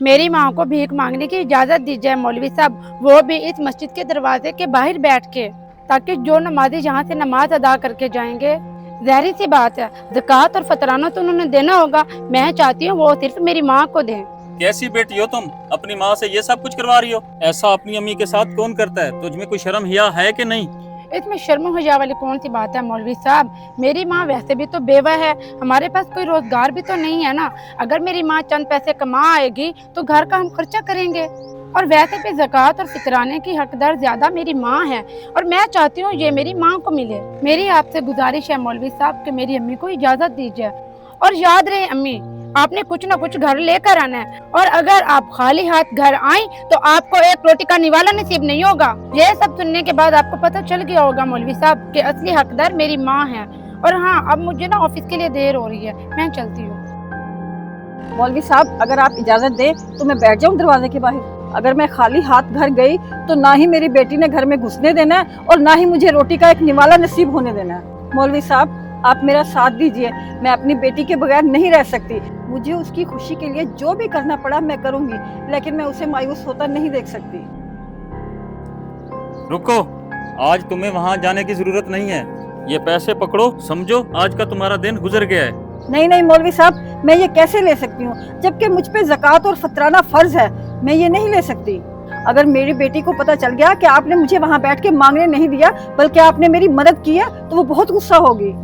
मेरी माँ को भीख मांगने की इजाज़त दीजिए मौलवी साहब, वो भी इस मस्जिद के दरवाजे के बाहर बैठ के, ताकि जो नमाजी यहाँ से नमाज अदा करके जाएंगे। ज़ाहिर सी बात है, ज़कात और फतराना तो उन्होंने देना होगा। मैं चाहती हूँ वो सिर्फ मेरी माँ को दें। कैसी बेटी हो तुम, अपनी माँ से ये सब कुछ करवा रही हो? ऐसा अपनी अम्मी के साथ कौन करता है? तुझमें कोई शर्म हिया है कि नहीं? इसमें शर्म हया वाली कौन सी बात है मौलवी साहब? मेरी माँ वैसे भी तो बेवा है, हमारे पास कोई रोजगार भी तो नहीं है ना। अगर मेरी माँ चंद पैसे कमा आएगी तो घर का हम खर्चा करेंगे। और वैसे भी ज़कात और फितराने की हकदार ज्यादा मेरी माँ है, और मैं चाहती हूँ ये मेरी माँ को मिले। मेरी आपसे गुजारिश है मौलवी साहब कि मेरी अम्मी को इजाज़त दीजिए। और याद रहे अम्मी, आपने कुछ ना कुछ घर लेकर आना है, और अगर आप खाली हाथ घर आए तो आपको एक रोटी का निवाला नसीब नहीं होगा। ये सब सुनने के बाद आपको पता चल गया होगा मौलवी साहब कि असली हकदार मेरी माँ है। और हाँ, अब मुझे ना ऑफिस के लिए देर हो रही है, मैं चलती हूँ। मौलवी साहब, अगर आप इजाज़त दें तो मैं बैठ जाऊं दरवाजे के बाहर। अगर मैं खाली हाथ घर गई तो ना ही मेरी बेटी ने घर में घुसने देना है और ना ही मुझे रोटी का एक निवाला नसीब होने देना है। मौलवी साहब, आप मेरा साथ दीजिए, मैं अपनी बेटी के बगैर नहीं रह सकती। मुझे उसकी खुशी के लिए जो भी करना पड़ा मैं करूंगी, लेकिन मैं उसे मायूस होता नहीं देख सकती। रुको, आज तुम्हें वहाँ जाने की जरूरत नहीं है। ये पैसे पकड़ो, समझो आज का तुम्हारा दिन गुजर गया है। नहीं नहीं मौलवी साहब, मैं ये कैसे ले सकती हूँ, जबकि मुझ पे ज़कात और फतराना फर्ज है। मैं ये नहीं ले सकती। अगर मेरी बेटी को पता चल गया कि आपने मुझे वहाँ बैठ के मांगने नहीं दिया बल्कि आपने मेरी मदद की है, तो वो बहुत गुस्सा होगी।